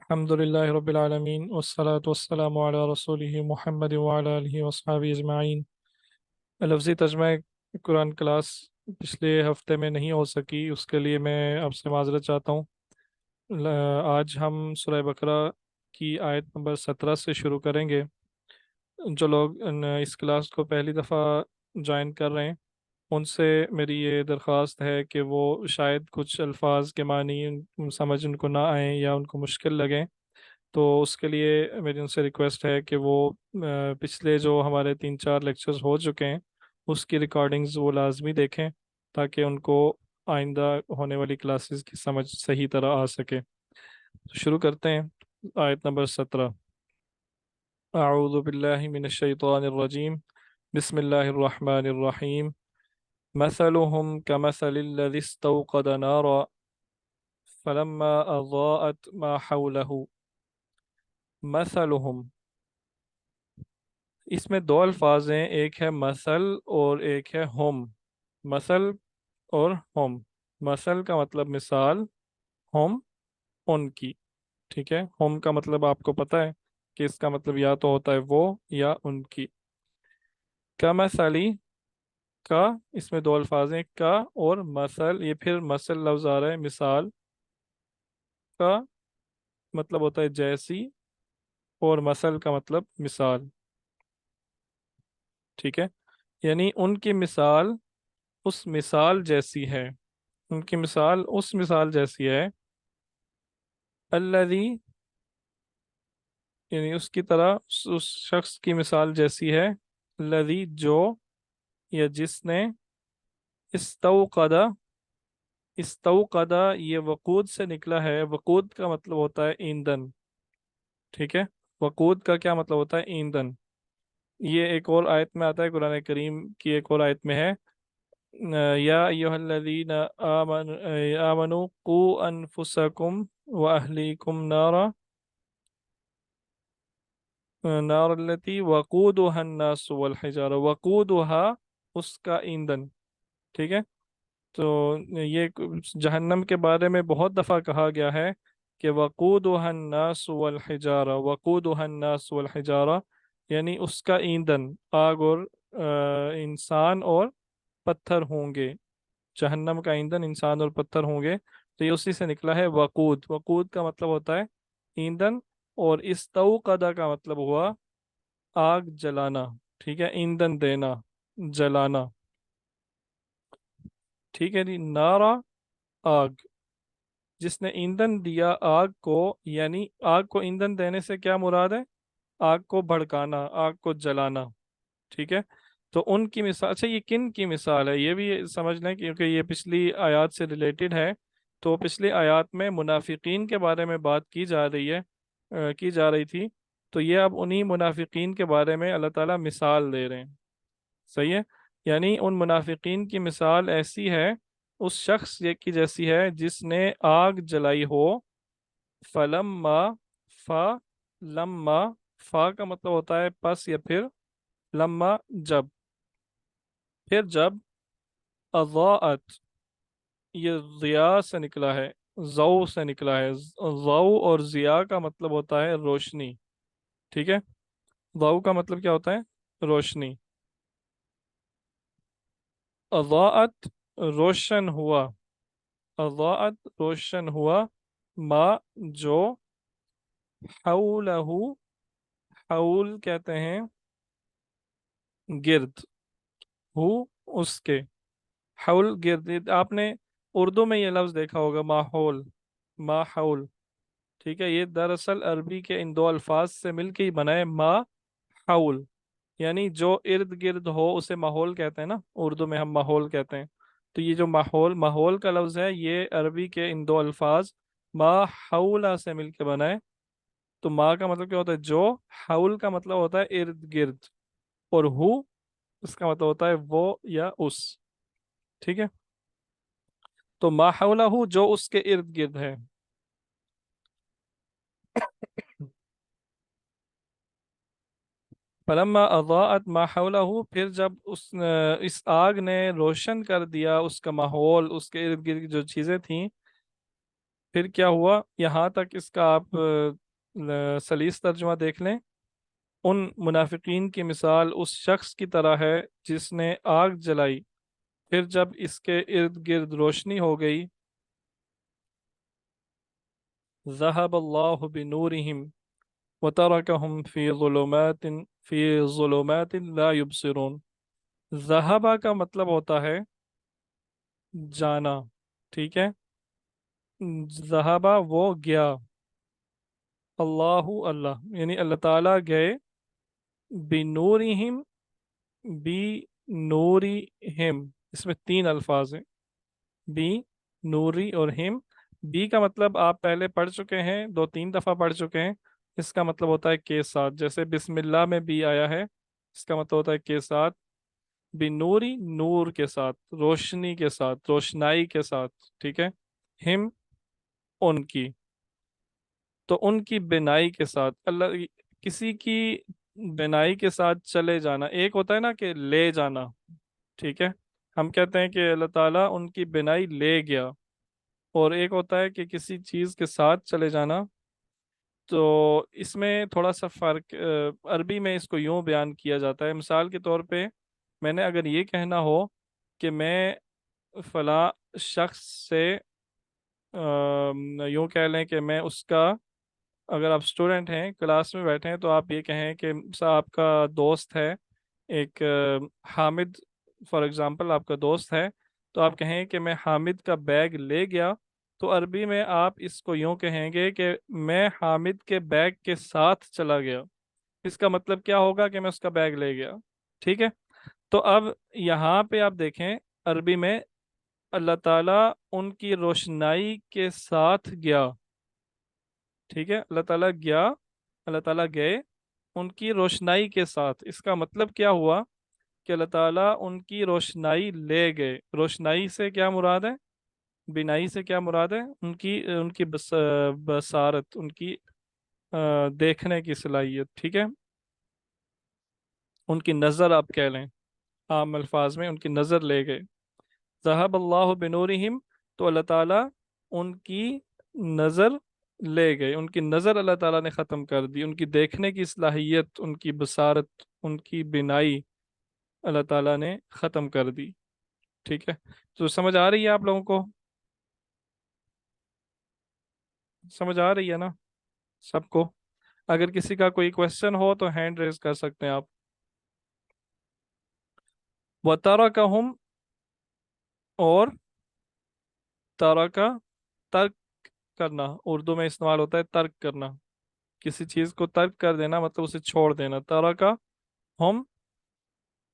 الحمد لله رب العالمين والصلاة والسلام على رسوله محمد وعلى آله وصحبه أجمعين۔ لفظی ترجمہ قرآن کلاس پچھلے ہفتے میں نہیں ہو سکی، اس کے لیے میں آپ سے معذرت چاہتا ہوں۔ آج ہم سورہ بقرہ کی آیت نمبر 17 سے شروع کریں گے۔ جو لوگ اس کلاس کو پہلی دفعہ جوائن کر رہے ہیں ان سے میری یہ درخواست ہے کہ وہ شاید کچھ الفاظ کے معنی سمجھ ان کو نہ آئیں یا ان کو مشکل لگیں، تو اس کے لیے میری ان سے ریکویسٹ ہے کہ وہ پچھلے جو ہمارے 3-4 لیکچرز ہو چکے ہیں اس کی ریکارڈنگز وہ لازمی دیکھیں تاکہ ان کو آئندہ ہونے والی کلاسز کی سمجھ صحیح طرح آ سکے۔ تو شروع کرتے ہیں۔ آیت نمبر 17۔ اعوذ باللہ من الشیطان الرجیم، بسم اللہ الرحمن الرحیم۔ مثلهم كمثل الذي استوقد نارا فلما أضاءت ما حوله۔ مثلهم، اس میں دو الفاظ ہیں، ایک ہے مثل اور ایک ہے ہم۔ مثل اور ہم۔ مثل کا مطلب مثال، ہم ان کی، ٹھیک ہے۔ ہم کا مطلب آپ کو پتہ ہے کہ اس کا مطلب یا تو ہوتا ہے وہ یا ان کی۔ کا مثلی، کا اس میں دو الفاظ ہیں، کا اور مثل، یہ پھر مثل لفظ آ رہا ہے۔ مثال کا مطلب ہوتا ہے جیسی، اور مثل کا مطلب مثال، ٹھیک ہے۔ یعنی ان کی مثال اس مثال جیسی ہے، ان کی مثال اس مثال جیسی ہے۔ الذی، یعنی اس کی طرح اس شخص کی مثال جیسی ہے۔ الذی، جو یا جس نے، استوقد، استوقد یہ وقود سے نکلا ہے۔ وقود کا مطلب ہوتا ہے ایندھن، ٹھیک ہے۔ وقود کا کیا مطلب ہوتا ہے؟ ایندھن۔ یہ ایک اور آیت میں آتا ہے، قرآن کریم کی ایک اور آیت میں ہے، یا ایھا الذین آمنوا قوا انفسکم واہلیکم نارا نار التی وقودها الناس والحجارہ۔ وقودها اس کا ایندھن، ٹھیک ہے۔ تو یہ جہنم کے بارے میں بہت دفعہ کہا گیا ہے کہ وقودها الناس والحجارہ، وقودها الناس والحجارہ، یعنی اس کا ایندھن آگ اور انسان اور پتھر ہوں گے۔ جہنم کا ایندھن انسان اور پتھر ہوں گے، تو یہ اسی سے نکلا ہے وقود۔ وقود کا مطلب ہوتا ہے ایندھن، اور استوقدہ کا مطلب ہوا آگ جلانا، ٹھیک ہے۔ ایندھن دینا، جلانا، ٹھیک ہے جی۔ نارا، آگ، جس نے ایندھن دیا آگ کو، یعنی آگ کو ایندھن دینے سے کیا مراد ہے؟ آگ کو بھڑکانا، آگ کو جلانا، ٹھیک ہے۔ تو ان کی مثال، اچھا یہ کن کی مثال ہے یہ بھی سمجھ لیں کیونکہ یہ پچھلی آیات سے ریلیٹڈ ہے۔ تو پچھلی آیات میں منافقین کے بارے میں بات کی جا رہی ہے، کی جا رہی تھی، تو یہ اب انہی منافقین کے بارے میں اللہ تعالیٰ مثال دے رہے ہیں، صحیح ہے۔ یعنی ان منافقین کی مثال ایسی ہے، اس شخص کی جیسی ہے جس نے آگ جلائی ہو۔ فلما، فا، لما، فا کا مطلب ہوتا ہے پس یا پھر، لما جب، پھر جب، اضاءت یہ ضیاء سے نکلا ہے، ضوء سے نکلا ہے۔ ضوء اور ضیاء کا مطلب ہوتا ہے روشنی، ٹھیک ہے۔ ضوء کا مطلب کیا ہوتا ہے؟ روشنی۔ اضاءت روشن ہوا، اضاءت روشن ہوا، ما جو، حولہ، حول کہتے ہیں گرد، ہو اس کے، حول گرد۔ آپ نے اردو میں یہ لفظ دیکھا ہوگا، ماحول، ماحول، ٹھیک ہے۔ یہ دراصل عربی کے ان دو الفاظ سے مل کے ہی بنا ہے، ما حول، یعنی جو ارد گرد ہو اسے ماحول کہتے ہیں نا، اردو میں ہم ماحول کہتے ہیں۔ تو یہ جو ماحول، ماحول کا لفظ ہے، یہ عربی کے ان دو الفاظ ما حولہ سے مل کے بنا ہے۔ تو ما کا مطلب کیا ہوتا ہے؟ جو، حول کا مطلب ہوتا ہے ارد گرد، اور ہو اس کا مطلب ہوتا ہے وہ یا اس، ٹھیک ہے۔ تو ما حولہ جو اس کے ارد گرد ہے۔ فلما اضاءت ما حولہ، پھر جب اس آگ نے روشن کر دیا اس کا ماحول، اس کے ارد گرد جو چیزیں تھیں۔ پھر کیا ہوا یہاں تک، اس کا آپ سلیس ترجمہ دیکھ لیں. ان منافقین کی مثال اس شخص کی طرح ہے جس نے آگ جلائی، پھر جب اس کے ارد گرد روشنی ہو گئی، ذہب اللہ بنورہم وترکہم فی ظلمات لا یبصرون. ذہبہ کا مطلب ہوتا ہے جانا، ٹھیک ہے. ذہبہ وہ گیا، اللہ اللہ یعنی اللہ تعالیٰ گئے، بنورہم، بی نورہم، اس میں تین الفاظ ہیں، بی نوری اور ہم. بی کا مطلب آپ پہلے پڑھ چکے ہیں، دو تین دفعہ پڑھ چکے ہیں. اس کا مطلب ہوتا ہے کے ساتھ، جیسے بسم اللہ میں بی آیا ہے، اس کا مطلب ہوتا ہے کے ساتھ. بی نوری، نور کے ساتھ، روشنی کے ساتھ، روشنائی کے ساتھ، ٹھیک ہے. ہم، ان کی، تو ان کی بنائی کے ساتھ. اللہ کسی کی بنائی کے ساتھ چلے جانا، ایک ہوتا ہے نا کہ لے جانا، ٹھیک ہے. ہم کہتے ہیں کہ اللہ تعالیٰ ان کی بنائی لے گیا، اور ایک ہوتا ہے کہ کسی چیز کے ساتھ چلے جانا. تو اس میں تھوڑا سا فرق، عربی میں اس کو یوں بیان کیا جاتا ہے. مثال کے طور پہ میں نے اگر یہ کہنا ہو کہ میں فلاں شخص سے، یوں کہہ لیں کہ میں اس کا، اگر آپ اسٹوڈنٹ ہیں کلاس میں بیٹھے ہیں تو آپ یہ کہیں کہ آپ کا دوست ہے ایک حامد، فار ایگزامپل آپ کا دوست ہے، تو آپ کہیں کہ میں حامد کا بیگ لے گیا. تو عربی میں آپ اس کو یوں کہیں گے کہ میں حامد کے بیگ کے ساتھ چلا گیا. اس کا مطلب کیا ہوگا کہ میں اس کا بیگ لے گیا، ٹھیک ہے. تو اب یہاں پہ آپ دیکھیں عربی میں اللہ تعالیٰ ان کی روشنائی کے ساتھ گیا، ٹھیک ہے. اللہ تعالیٰ گیا، اللہ تعالیٰ گئے ان کی روشنائی کے ساتھ. اس کا مطلب کیا ہوا کہ اللہ تعالیٰ ان کی روشنائی لے گئے. روشنائی سے کیا مراد ہے؟ بینائی سے کیا مراد ہے؟ ان کی بصارت، ان کی دیکھنے کی صلاحیت، ٹھیک ہے. ان کی نظر آپ کہہ لیں، عام الفاظ میں ان کی نظر لے گئے. ذہب اللہ بنورہم، تو اللہ تعالیٰ ان کی نظر لے گئے، ان کی نظر اللہ تعالیٰ نے ختم کر دی، ان کی دیکھنے کی صلاحیت، ان کی بصارت، ان کی بینائی اللہ تعالیٰ نے ختم کر دی، ٹھیک ہے. تو سمجھ آ رہی ہے آپ لوگوں کو؟ سمجھ آ رہی ہے نا سب کو؟ اگر کسی کا کوئی کوشچن ہو تو ہینڈ ریز کر سکتے ہیں آپ. وَتَرَكَهُمْ، اور ترکا، ترک کرنا، اردو میں استعمال ہوتا ہے ترک کرنا. کسی چیز کو ترک کر دینا مطلب اسے چھوڑ دینا. ترکا ہم،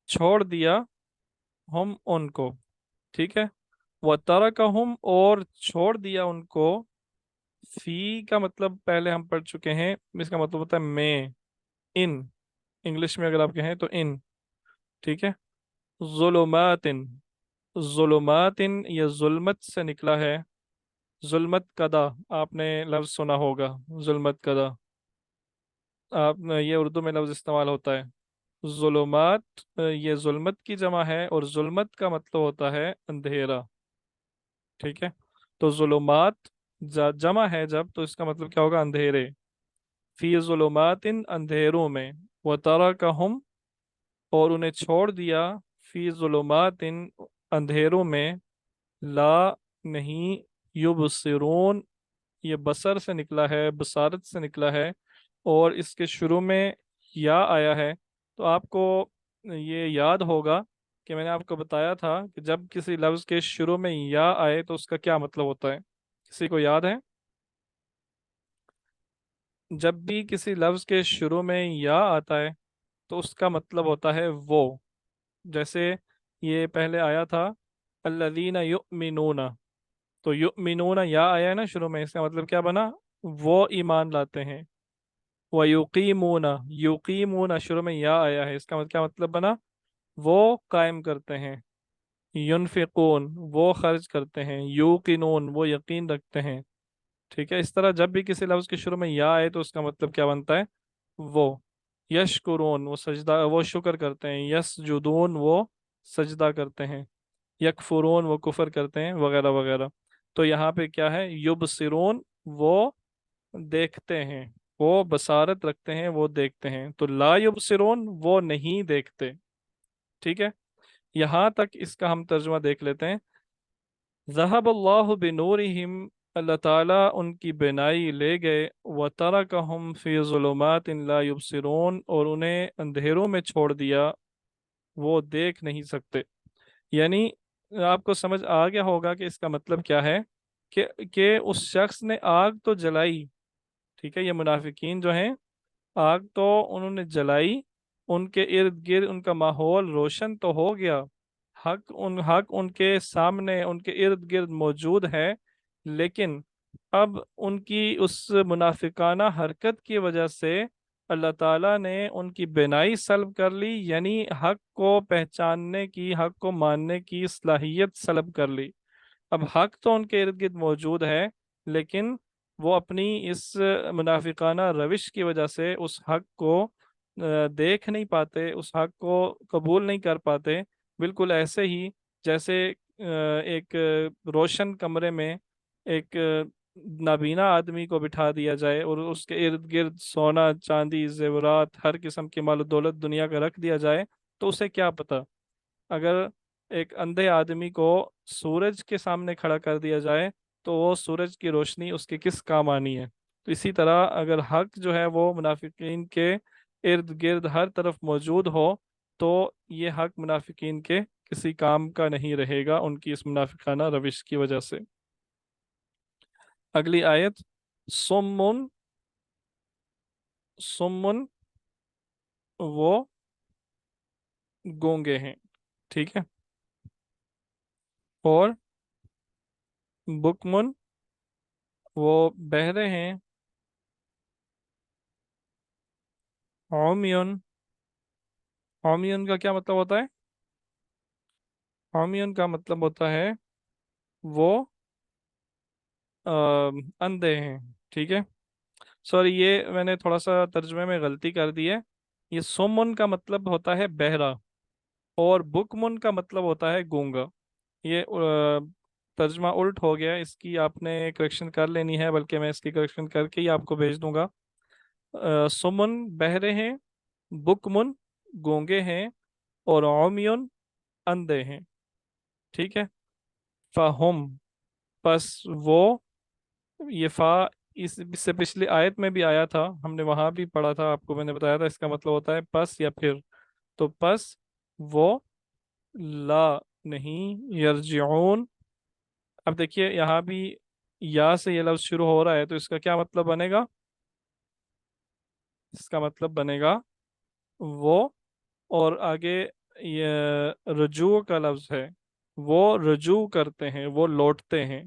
چھوڑ دیا ہم ان کو، ٹھیک ہے. وَتَرَكَهُمْ، اور چھوڑ دیا ان کو. فی کا مطلب پہلے ہم پڑھ چکے ہیں، اس کا مطلب ہوتا ہے میں، ان. انگلش میں اگر آپ کہیں تو ان، ٹھیک ہے. ظلمات، ظلمات یہ ظلمت سے نکلا ہے. ظلمت کدا، آپ نے لفظ سنا ہوگا، ظلمت کدا. آپ نے یہ اردو میں لفظ استعمال ہوتا ہے. ظلمات یہ ظلمت کی جمع ہے، اور ظلمت کا مطلب ہوتا ہے اندھیرا، ٹھیک ہے. تو ظلمات جمع ہے جب، تو اس کا مطلب کیا ہوگا؟ اندھیرے. فی ظلمات، اندھیروں میں. وترکہم، اور انہیں چھوڑ دیا. فی ظلمات، اندھیروں میں. لا، نہیں. یبصرون، یہ بصر سے نکلا ہے، بصارت سے نکلا ہے، اور اس کے شروع میں یا آیا ہے. تو آپ کو یہ یاد ہوگا کہ میں نے آپ کو بتایا تھا کہ جب کسی لفظ کے شروع میں یا آئے تو اس کا کیا مطلب ہوتا ہے؟ کسی کو یاد ہے؟ جب بھی کسی لفظ کے شروع میں یا آتا ہے تو اس کا مطلب ہوتا ہے وہ. جیسے یہ پہلے آیا تھا الذین یؤمنون، تو یؤمنون یا آیا ہے نا شروع میں، اس کا مطلب کیا بنا؟ وہ ایمان لاتے ہیں. وَيُقِيمُونَ، یقیمون شروع میں یا آیا ہے، اس کا کیا مطلب بنا؟ وہ قائم کرتے ہیں. ینفقون، وہ خرچ کرتے ہیں. یوقنون، وہ یقین رکھتے ہیں، ٹھیک ہے. اس طرح جب بھی کسی لفظ کے شروع میں یا آئے تو اس کا مطلب کیا بنتا ہے؟ وہ. یشکرون، وہ سجدہ، وہ شکر کرتے ہیں. یسجدون، وہ سجدہ کرتے ہیں. یکفرون، وہ کفر کرتے ہیں، وغیرہ وغیرہ. تو یہاں پہ کیا ہے؟ یبصرون، وہ دیکھتے ہیں، وہ بصارت رکھتے ہیں، وہ دیکھتے ہیں، تو لا یبصرون وہ نہیں دیکھتے، ٹھیک ہے؟ یہاں تک اس کا ہم ترجمہ دیکھ لیتے ہیں۔ ذہب اللہ بنورہم، اللہ تعالیٰ ان کی بینائی لے گئے، وترکہم فی ظلمات لا یبصرون، اور انہیں اندھیروں میں چھوڑ دیا، وہ دیکھ نہیں سکتے۔ یعنی آپ کو سمجھ آ گیا ہوگا کہ اس کا مطلب کیا ہے، کہ اس شخص نے آگ تو جلائی، ٹھیک ہے، یہ منافقین جو ہیں، آگ تو انہوں نے جلائی، ان کے ارد گرد ان کا ماحول روشن تو ہو گیا، حق ان کے سامنے، ان کے ارد گرد موجود ہے، لیکن اب ان کی اس منافقانہ حرکت کی وجہ سے اللہ تعالیٰ نے ان کی بینائی سلب کر لی، یعنی حق کو پہچاننے کی، حق کو ماننے کی صلاحیت سلب کر لی۔ اب حق تو ان کے ارد گرد موجود ہے، لیکن وہ اپنی اس منافقانہ روش کی وجہ سے اس حق کو دیکھ نہیں پاتے، اس حق کو قبول نہیں کر پاتے۔ بالکل ایسے ہی جیسے ایک روشن کمرے میں ایک نابینا آدمی کو بٹھا دیا جائے اور اس کے ارد گرد سونا چاندی زیورات ہر قسم کی مال و دولت دنیا کا رکھ دیا جائے، تو اسے کیا پتہ؟ اگر ایک اندھے آدمی کو سورج کے سامنے کھڑا کر دیا جائے تو وہ سورج کی روشنی اس کے کس کام آنی ہے؟ تو اسی طرح اگر حق جو ہے وہ منافقین کے ارد گرد ہر طرف موجود ہو تو یہ حق منافقین کے کسی کام کا نہیں رہے گا، ان کی اس منافقانہ روش کی وجہ سے۔ اگلی آیت، سمن، سمن وہ گونگے ہیں، ٹھیک ہے، اور بکمن وہ بہرے ہیں، عمیون، عمیون کا کیا مطلب ہوتا ہے؟ عمیون کا مطلب ہوتا ہے وہ اندھے ہیں، ٹھیک ہے۔ سوری، یہ میں نے تھوڑا سا ترجمے میں غلطی کر دی ہے، یہ سمن کا مطلب ہوتا ہے بہرا، اور بکمن کا مطلب ہوتا ہے گونگا۔ یہ ترجمہ الٹ ہو گیا، اس کی آپ نے کریکشن کر لینی ہے، بلکہ میں اس کی کریکشن کر کے ہی آپ کو بھیج دوں گا۔ سمن بہرے ہیں، بکمن گونگے ہیں، اور عمیون اندھے ہیں، ٹھیک ہے۔ فہم، پس وہ، یہ فا اس سے پچھلی آیت میں بھی آیا تھا، ہم نے وہاں بھی پڑھا تھا، آپ کو میں نے بتایا تھا اس کا مطلب ہوتا ہے پس یا پھر، تو پس وہ لا نہیں یرجعون۔ اب دیکھیے یہاں بھی یا سے یہ لفظ شروع ہو رہا ہے، تو اس کا کیا مطلب بنے گا؟ اس کا مطلب بنے گا وہ، اور آگے یہ رجوع کا لفظ ہے، وہ رجوع کرتے ہیں، وہ لوٹتے ہیں،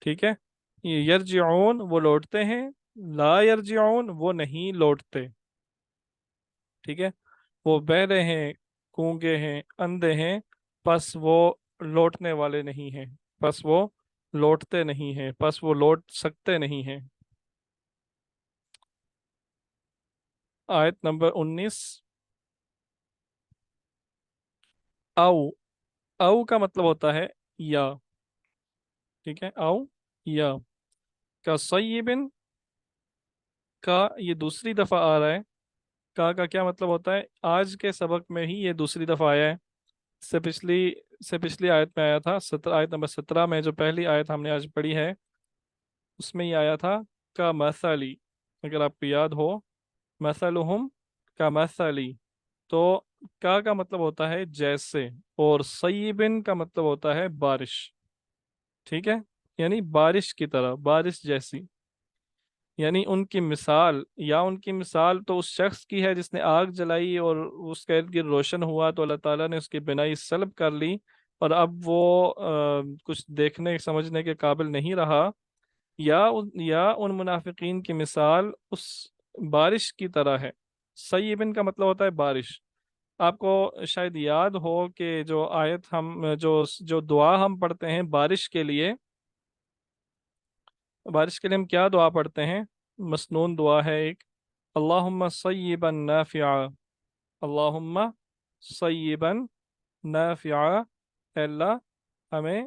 ٹھیک ہے۔ یہ یرجعون وہ لوٹتے ہیں، لا یرجعون وہ نہیں لوٹتے، ٹھیک ہے۔ وہ بہرے ہیں، گونگے ہیں، اندھے ہیں، پس وہ لوٹنے والے نہیں ہیں، پس وہ لوٹتے نہیں ہیں، پس وہ لوٹ سکتے نہیں ہیں۔ آیت نمبر 19، او، او کا مطلب ہوتا ہے یا، ٹھیک ہے، او یا، کا سیبن، کا یہ دوسری دفعہ آ رہا ہے، کا کیا مطلب ہوتا ہے؟ آج کے سبق میں ہی یہ دوسری دفعہ آیا ہے، سے پچھلی آیت میں آیا تھا، آیت نمبر 17 میں جو پہلی آیت ہم نے آج پڑھی ہے اس میں یہ آیا تھا کا مثلی، اگر آپ کو یاد ہو، مثلہم کا مثلی، تو کا مطلب ہوتا ہے جیسے، اور سیبن کا مطلب ہوتا ہے بارش، ٹھیک ہے، یعنی بارش کی طرح، بارش جیسی، یعنی ان کی مثال، یا ان کی مثال تو اس شخص کی ہے جس نے آگ جلائی اور اس کا ارد گرد روشن ہوا تو اللہ تعالیٰ نے اس کی بینائی سلب کر لی، اور اب وہ کچھ دیکھنے سمجھنے کے قابل نہیں رہا، یا ان منافقین کی مثال اس بارش کی طرح ہے۔ سیبن کا مطلب ہوتا ہے بارش۔ آپ کو شاید یاد ہو کہ جو آیت ہم جو دعا ہم پڑھتے ہیں بارش کے لیے، ہم کیا دعا پڑھتے ہیں؟ مسنون دعا ہے ایک، اللہم صیبا نافعا، اللہم صیبا نافعا، اے اللہ ہمیں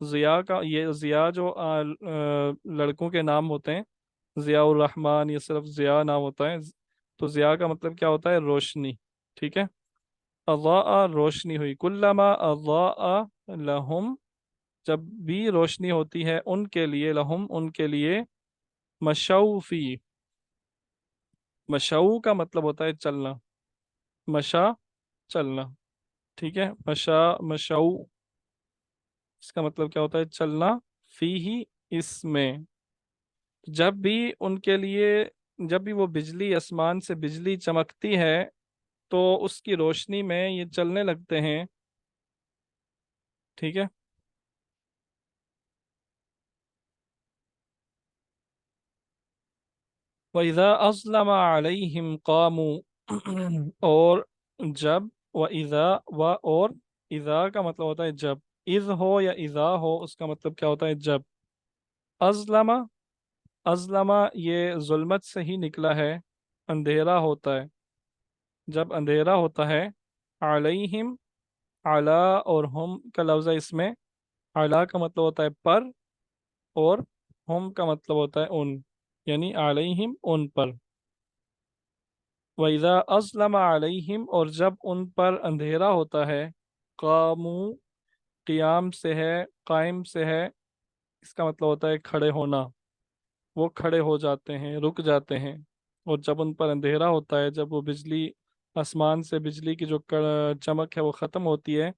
ضیاء کا یہ ضیاء جو لڑکوں کے نام ہوتے ہیں، ضیاء الرحمن، یہ صرف ضیاء نام ہوتا ہے۔ تو ضیاء کا مطلب کیا ہوتا ہے؟ روشنی، ٹھیک ہے۔ اضاء روشنی ہوئی، کلما اضاء لہم جب بھی روشنی ہوتی ہے ان کے لیے، لہم ان کے لیے، مشوا فی، مشو کا مطلب ہوتا ہے چلنا، مشا چلنا، ٹھیک ہے۔ مشو اس کا مطلب کیا ہوتا ہے؟ چلنا، فی ہی اس میں، جب بھی ان کے لیے، جب بھی وہ بجلی آسمان سے بجلی چمکتی ہے تو اس کی روشنی میں یہ چلنے لگتے ہیں، ٹھیک ہے۔ وَإِذَا أَظْلَمَ عَلَيْهِمْ قَامُوا اور جب، وَإِذَا اور اذا کا مطلب ہوتا ہے جب، اذ ہو یا اذا ہو اس کا مطلب کیا ہوتا ہے؟ جب۔ ازلم، ازلم یہ ظلمت سے ہی نکلا ہے، اندھیرا ہوتا ہے، جب اندھیرا ہوتا ہے، علیہم، علا اور ہم کا لفظ ہے اس میں، علا کا مطلب ہوتا ہے پر، اور ہم کا مطلب ہوتا ہے ان، یعنی علیہم ان پر۔ وَإِذَا أَظْلَمَ عَلَيْهِمْ اور جب ان پر اندھیرا ہوتا ہے، قاموا قیام سے ہے، قائم سے ہے، اس کا مطلب ہوتا ہے کھڑے ہونا، وہ کھڑے ہو جاتے ہیں، رک جاتے ہیں۔ اور جب ان پر اندھیرا ہوتا ہے، جب وہ بجلی آسمان سے بجلی کی جو چمک ہے وہ ختم ہوتی ہے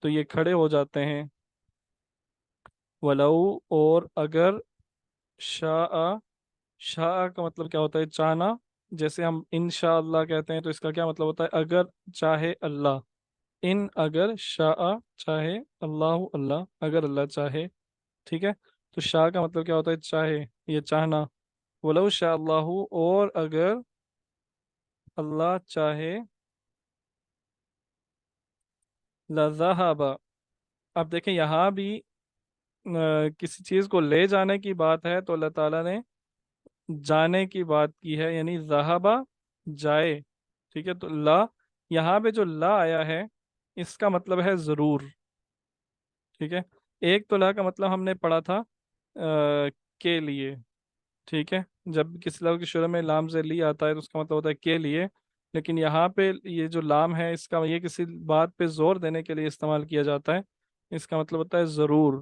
تو یہ کھڑے ہو جاتے ہیں۔ ولو اور اگر، شاء، شاء کا مطلب کیا ہوتا ہے؟ چاہنا، جیسے ہم انشاءاللہ کہتے ہیں تو اس کا کیا مطلب ہوتا ہے؟ اگر چاہے اللہ، ان اگر، شاء چاہے، اللہ اللہ اگر اللہ چاہے، ٹھیک ہے۔ تو شاء کا مطلب کیا ہوتا ہے؟ چاہے، یہ چاہنا۔ ولو شاء اللہ اور اگر اللہ چاہے، لذہب، اب دیکھیں یہاں بھی کسی چیز کو لے جانے کی بات ہے تو اللہ تعالیٰ نے جانے کی بات کی ہے، یعنی ذہبہ جائے، ٹھیک ہے۔ تو لا، یہاں پہ جو لا آیا ہے اس کا مطلب ہے ضرور، ٹھیک ہے۔ ایک تو لا کا مطلب ہم نے پڑھا تھا کے لیے، ٹھیک ہے۔ جب کسی لفظ کے شروع میں لام سے لی آتا ہے تو اس کا مطلب ہوتا ہے کے لیے، لیکن یہاں پہ یہ جو لام ہے اس کا، یہ کسی بات پہ زور دینے کے لیے استعمال کیا جاتا ہے، اس کا مطلب ہوتا ہے ضرور۔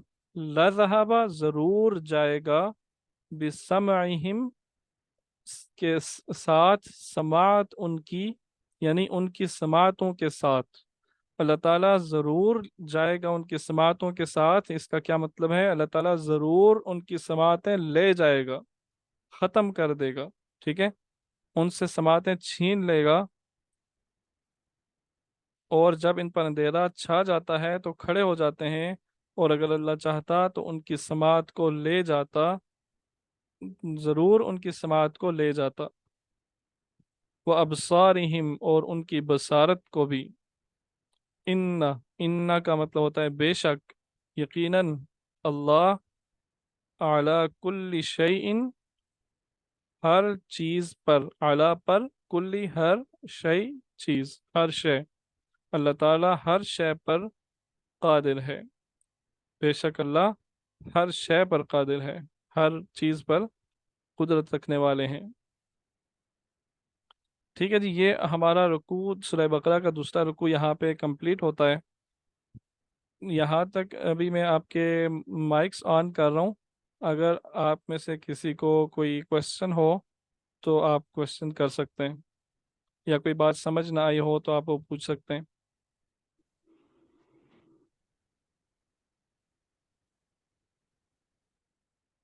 لذہب ضرور جائے گا، بسمعہم کے ساتھ، سماعت ان کی، یعنی ان کی سماعتوں کے ساتھ، اللہ تعالیٰ ضرور جائے گا ان کی سماعتوں کے ساتھ۔ اس کا کیا مطلب ہے؟ اللہ تعالیٰ ضرور ان کی سماعتیں لے جائے گا، ختم کر دے گا، ٹھیک ہے، ان سے سماعتیں چھین لے گا۔ اور جب ان پر اندھیرا چھا جاتا ہے تو کھڑے ہو جاتے ہیں، اور اگر اللہ چاہتا تو ان کی سماعت کو لے جاتا، ضرور ان کی سماعت کو لے جاتا۔ وہ ابصارہم اور ان کی بصارت کو بھی، ان، ان کا مطلب ہوتا ہے بے شک، یقیناً، اللہ، اعلی کل شیء ہر چیز پر، اعلی پر، کلی ہر، شیء چیز، ہر شے، اللہ تعالیٰ ہر شے پر قادر ہے، بے شک اللہ ہر شے پر قادر ہے، ہر چیز پر قدرت رکھنے والے ہیں۔ ٹھیک ہے جی، یہ ہمارا رکوع سورہ بقرہ کا دوسرا رکوع یہاں پہ کمپلیٹ ہوتا ہے۔ یہاں تک ابھی میں آپ کے مائکس آن کر رہا ہوں، اگر آپ میں سے کسی کو کوئی کوشچن ہو تو آپ کوشچن کر سکتے ہیں، یا کوئی بات سمجھ نہ آئی ہو تو آپ وہ پوچھ سکتے ہیں۔